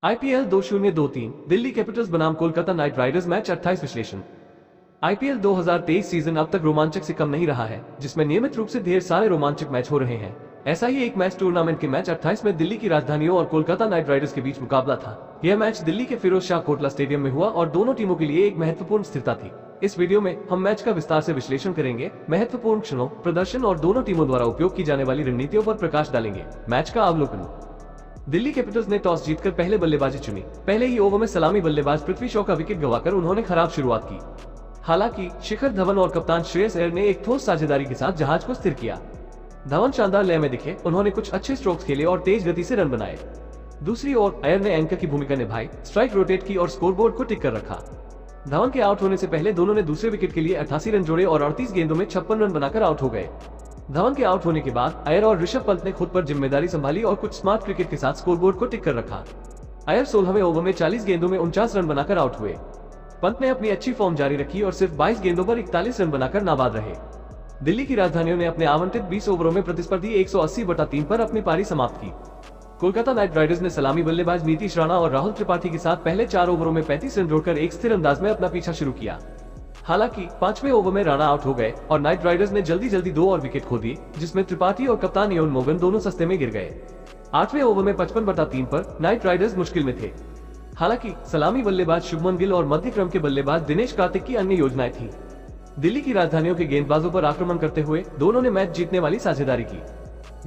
IPL 2023 Delhi Capitals बनाम Kolkata night Riders match 28 विश्लेषण। IPL 2023 season अब तक रोमांचक से कम नहीं रहा है, जिसमें नियमित रूप से ढेर सारे रोमांचक मैच हो रहे हैं। ऐसा ही एक मैच टूर्नामेंट के मैच 28 में दिल्ली की राजधानियों और कोलकाता नाइट राइडर्स के बीच मुकाबला था। यह मैच दिल्ली के फिरोज शाह कोटला स्टेडियम में हुआ और दोनों टीमों के लिए एक महत्वपूर्ण स्थिरता थी। इस वीडियो में हम मैच का विस्तार से विश्लेषण करेंगे, महत्वपूर्ण क्षणों, प्रदर्शन और दोनों टीमों द्वारा उपयोग की जाने वाली रणनीतियों पर प्रकाश डालेंगे। मैच का अवलोकन। दिल्ली कैपिटल्स ने टॉस जीतकर पहले बल्लेबाजी चुनी। पहले ही ओवर में सलामी बल्लेबाज पृथ्वी शॉ का विकेट गंवाकर उन्होंने खराब शुरुआत की। हालांकि शिखर धवन और कप्तान श्रेयस अय्यर ने एक ठोस साझेदारी के साथ जहाज को स्थिर किया। धवन शानदार लय में दिखे, उन्होंने कुछ अच्छे स्ट्रोक्स खेले और तेज गति से रन बनाए। दूसरी ओर अय्यर ने एंकर की भूमिका निभाई, स्ट्राइक रोटेट की और स्कोरबोर्ड को टिक कर रखा। धवन के आउट होने से पहले दोनों ने दूसरे विकेट के लिए 88 रन जोड़े और 38 गेंदों में 56 रन बनाकर आउट हो गए। धवन के आउट होने के बाद अय्यर और ऋषभ पंत ने खुद पर जिम्मेदारी संभाली और कुछ स्मार्ट क्रिकेट के साथ स्कोरबोर्ड को टिक कर रखा। अय्यर 16वें ओवर में 40 गेंदों में 49 रन बनाकर आउट हुए। पंत ने अपनी अच्छी फॉर्म जारी रखी और सिर्फ 22 गेंदों पर 41 रन बनाकर नाबाद रहे। दिल्ली की राजधानियों ने अपने आवंटित 20 ओवरों में प्रतिस्पर्धी 180/3 पर अपनी पारी समाप्त की। कोलकाता नाइट राइडर्स ने सलामी बल्लेबाज नीतीश राणा और राहुल त्रिपाठी के साथ पहले 4 ओवरों में 35 रन जोड़कर एक स्थिर अंदाज में अपना पीछा शुरू किया। हालांकि 5वें ओवर में राणा आउट हो गए और नाइट राइडर्स ने जल्दी 2 और विकेट खो दिए, जिसमें त्रिपाठी और कप्तान इयोन मोर्गन दोनों सस्ते में गिर गए। 8वें ओवर में 55/3 पर नाइट राइडर्स मुश्किल में थे। हालांकि सलामी बल्लेबाज शुभमन गिल और मध्य क्रम के बल्लेबाज दिनेश कार्तिक की अन्य योजनाएं थी। दिल्ली की राजधानियों के गेंदबाजों पर आक्रमण करते हुए दोनों ने मैच जीतने वाली साझेदारी की।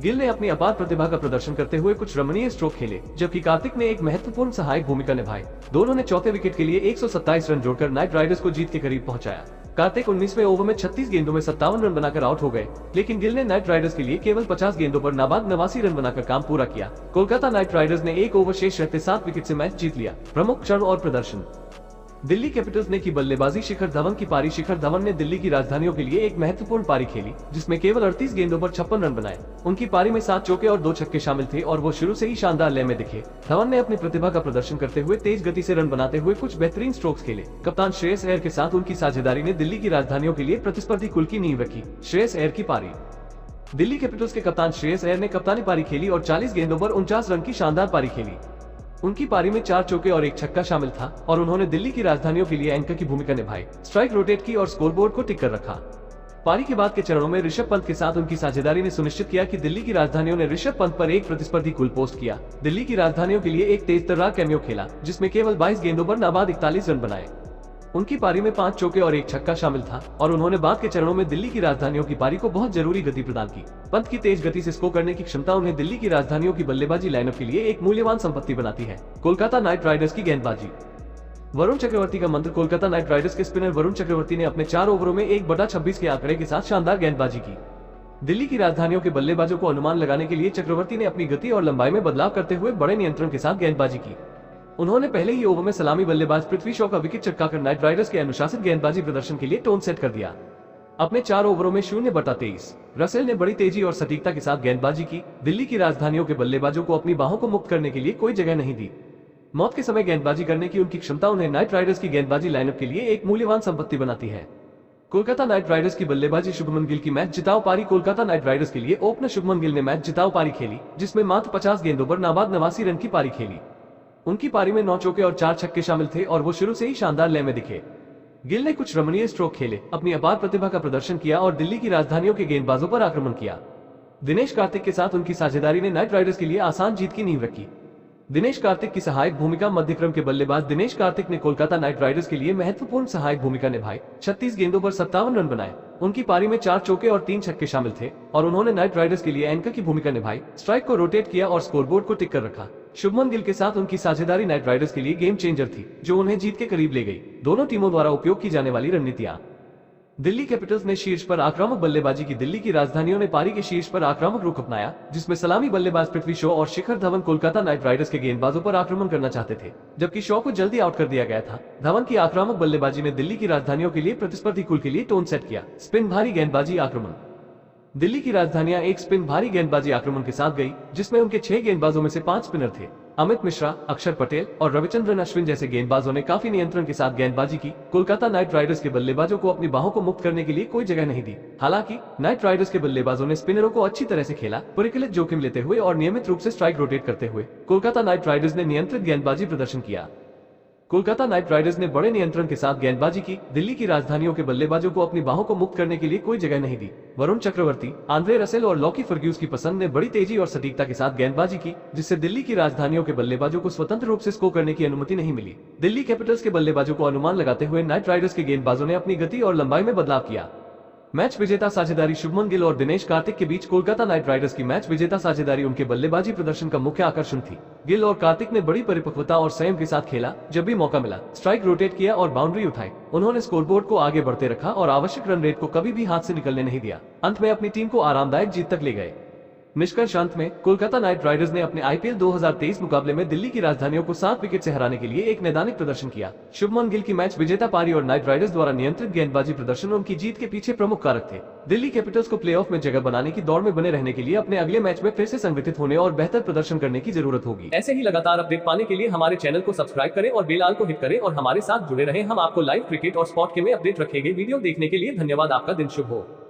गिल ने अपनी अपार प्रतिभा का प्रदर्शन करते हुए कुछ रमणीय स्ट्रोक खेले, जबकि कार्तिक ने एक महत्वपूर्ण सहायक भूमिका निभाई। दोनों ने चौथे विकेट के लिए 127 रन जोड़कर नाइट राइडर्स को जीत के करीब पहुंचाया। कार्तिक 19वें ओवर में 36 गेंदों में 57 रन बनाकर आउट हो गए, लेकिन गिल ने नाइट राइडर्स के लिए केवल 50 गेंदों पर नाबाद 89 रन बनाकर काम पूरा किया। कोलकाता नाइट राइडर्स ने 1 ओवर शेष रहते 7 विकेट से मैच जीत लिया। प्रमुख क्षण और प्रदर्शन। दिल्ली कैपिटल्स ने की बल्लेबाजी। शिखर धवन की पारी। शिखर धवन ने दिल्ली की राजधानियों के लिए एक महत्वपूर्ण पारी खेली, जिसमें केवल 38 गेंदों पर 56 रन बनाए। उनकी पारी में 7 चौके और 2 छक्के शामिल थे और वो शुरू से ही शानदार लय में दिखे। धवन ने अपनी प्रतिभा का प्रदर्शन करते हुए तेज गति से रन बनाते हुए कुछ बेहतरीन स्ट्रोक्स खेले। कप्तान श्रेयस अय्यर के साथ उनकी साझेदारी ने दिल्ली की राजधानियों के लिए प्रतिस्पर्धी कुल की नींव रखी। श्रेयस अय्यर की पारी। दिल्ली कैपिटल्स के कप्तान श्रेयस अय्यर ने कप्तानी पारी खेली और 40 गेंदों पर 49 रन की शानदार पारी खेली। उनकी पारी में 4 चौके और 1 छक्का शामिल था और उन्होंने दिल्ली की राजधानियों के लिए एंकर की भूमिका निभाई, स्ट्राइक रोटेट की और स्कोरबोर्ड को टिक कर रखा। पारी के बाद के चरणों में ऋषभ पंत के साथ उनकी साझेदारी ने सुनिश्चित किया कि दिल्ली की राजधानियों ने ऋषभ पंत पर एक प्रतिस्पर्धी कुल पोस्ट किया। दिल्ली की राजधानियों के लिए एक तेज तर्रार कैमियो खेला, जिसमें केवल 22 गेंदों पर नाबाद 41 रन बनाए। उनकी पारी में 5 चौके और 1 छक्का शामिल था और उन्होंने बाद के चरणों में दिल्ली की राजधानियों की पारी को बहुत जरूरी गति प्रदान की। पंत की तेज गति से स्कोर करने की क्षमता उन्हें दिल्ली की राजधानियों की बल्लेबाजी लाइनअप के लिए एक मूल्यवान संपत्ति बनाती है। कोलकाता नाइट राइडर्स की गेंदबाजी। वरुण चक्रवर्ती का मंत्र। कोलकाता नाइट राइडर्स के स्पिनर वरुण चक्रवर्ती ने अपने 4 ओवरों में 1/26 के आंकड़े के साथ शानदार गेंदबाजी की। दिल्ली की राजधानियों के बल्लेबाजों को अनुमान लगाने के लिए चक्रवर्ती ने अपनी गति और लंबाई में बदलाव करते हुए बड़े नियंत्रण के साथ गेंदबाजी की। उन्होंने पहले ही ओवर में सलामी बल्लेबाज पृथ्वी शॉ का विकेट चटकाकर नाइट राइडर्स के अनुशासित गेंदबाजी प्रदर्शन के लिए टोन सेट कर दिया। अपने 4 ओवरों में 0/23 रसेल ने बड़ी तेजी और सटीकता के साथ गेंदबाजी की। दिल्ली की राजधानियों के बल्लेबाजों को अपनी बाहों को मुक्त करने के लिए कोई जगह नहीं दी। मौत के समय गेंदबाजी करने की उनकी क्षमता उन्हें नाइट राइडर्स की गेंदबाजी लाइनअप के लिए एक मूल्यवान संपत्ति बनाती है। कोलकाता नाइट राइडर्स की बल्लेबाजी। शुभमन गिल की मैच जिताऊ पारी। कोलकाता नाइट राइडर्स के लिए ओपनर शुभमन गिल ने मैच जिताऊ पारी खेली, जिसमें मात्र 50 गेंदों पर नाबाद 89 रन की पारी खेली। उनकी पारी में 9 चौके और 4 छक्के शामिल थे और वो शुरू से ही शानदार लय में दिखे। गिल ने कुछ रमणीय स्ट्रोक खेले, अपनी अपार प्रतिभा का प्रदर्शन किया और दिल्ली की राजधानियों के गेंदबाजों पर आक्रमण किया। दिनेश कार्तिक के साथ उनकी साझेदारी ने नाइट राइडर्स के लिए आसान जीत की नींव रखी। दिनेश कार्तिक की सहायक भूमिका। मध्यक्रम के बल्लेबाज दिनेश कार्तिक ने कोलकाता नाइट राइडर्स के लिए महत्वपूर्ण सहायक भूमिका निभाई। 36 गेंदों पर 57 रन बनाए। उनकी पारी में 4 चौके और 3 छक्के शामिल थे और उन्होंने नाइट राइडर्स के लिए एंकर की भूमिका निभाई, स्ट्राइक को रोटेट किया और स्कोरबोर्ड को टिक कर रखा। शुभमन गिल के साथ उनकी साझेदारी नाइट राइडर्स के लिए गेम चेंजर थी, जो उन्हें जीत के करीब ले गई। दोनों टीमों द्वारा उपयोग की जाने वाली रणनीतियां। दिल्ली कैपिटल्स ने शीर्ष पर आक्रामक बल्लेबाजी की। दिल्ली की राजधानियों ने पारी के शीर्ष पर आक्रामक रुख अपनाया, जिसमें सलामी बल्लेबाज पृथ्वी शॉ और शिखर धवन कोलकाता नाइट राइडर्स के गेंदबाजों पर आक्रमण करना चाहते थे, जबकि शॉ को जल्दी आउट कर दिया गया था। धवन की आक्रामक बल्लेबाजी ने दिल्ली की राजधानियों के लिए प्रतिस्पर्धी कुल के लिए टोन सेट किया। स्पिन भारी गेंदबाजी आक्रमण। दिल्ली की राजधानियां एक स्पिन भारी गेंदबाजी आक्रमण के साथ गई, जिसमें उनके 6 गेंदबाजों में से 5 स्पिनर थे। अमित मिश्रा, अक्षर पटेल और रविचंद्रन अश्विन जैसे गेंदबाजों ने काफी नियंत्रण के साथ गेंदबाजी की। कोलकाता नाइट राइडर्स के बल्लेबाजों को अपनी बाहों को मुक्त करने के लिए कोई जगह नहीं दी। हालांकि नाइट राइडर्स के बल्लेबाजों ने स्पिनरों को अच्छी तरह से खेला, परिकलित जोखिम लेते हुए और नियमित रूप से स्ट्राइक रोटेट करते हुए कोलकाता नाइट राइडर्स ने नियंत्रित गेंदबाजी प्रदर्शन किया। कोलकाता नाइट राइडर्स ने बड़े नियंत्रण के साथ गेंदबाजी की। दिल्ली की राजधानियों के बल्लेबाजों को अपनी बाहों को मुक्त करने के लिए कोई जगह नहीं दी। वरुण चक्रवर्ती, आंद्रे रसेल और लॉकी फर्ग्यूस की पसंद ने बड़ी तेजी और सटीकता के साथ गेंदबाजी की, जिससे दिल्ली की राजधानियों के बल्लेबाजों को स्वतंत्र रूप से स्कोर करने की अनुमति नहीं मिली। दिल्ली कैपिटल्स के बल्लेबाजों को अनुमान लगाते हुए नाइट राइडर्स के गेंदबाजों ने अपनी गति और लंबाई में बदलाव किया। मैच विजेता साझेदारी शुभमन गिल और दिनेश कार्तिक के बीच कोलकाता नाइट राइडर्स की मैच विजेता साझेदारी उनके बल्लेबाजी प्रदर्शन का मुख्य आकर्षण थी। गिल और कार्तिक ने बड़ी परिपक्वता और संयम के साथ खेला, जब भी मौका मिला स्ट्राइक रोटेट किया और बाउंड्री उठाई। उन्होंने स्कोरबोर्ड को आगे बढ़ते रखा और आवश्यक रन रेट को कभी भी हाथ से निकलने नहीं दिया। अंत में अपनी टीम को आरामदायक जीत तक ले गए। निष्कर्ष अंत में कोलकाता नाइट राइडर्स ने अपने आईपीएल 2023 मुकाबले में दिल्ली की राजधानियों को 7 विकेट से हराने के लिए एक नैदानिक प्रदर्शन किया। शुभमन गिल की मैच विजेता पारी और नाइट राइडर्स द्वारा नियंत्रित गेंदबाजी प्रदर्शन उनकी जीत के पीछे प्रमुख कारक थे। दिल्ली कैपिटल्स को प्लेऑफ में जगह बनाने की दौड़ में बने रहने के लिए अपने अगले मैच में फिर से संगठित होने और बेहतर प्रदर्शन करने की जरूरत होगी। ऐसे ही लगातार अपडेट पाने के लिए हमारे चैनल को सब्सक्राइब करें और बेल आइकन को हिट करें और हमारे साथ जुड़े रहें। हम आपको लाइव क्रिकेट और स्पोर्ट के में अपडेट रखेंगे। वीडियो देखने के लिए धन्यवाद। आपका दिन शुभ हो।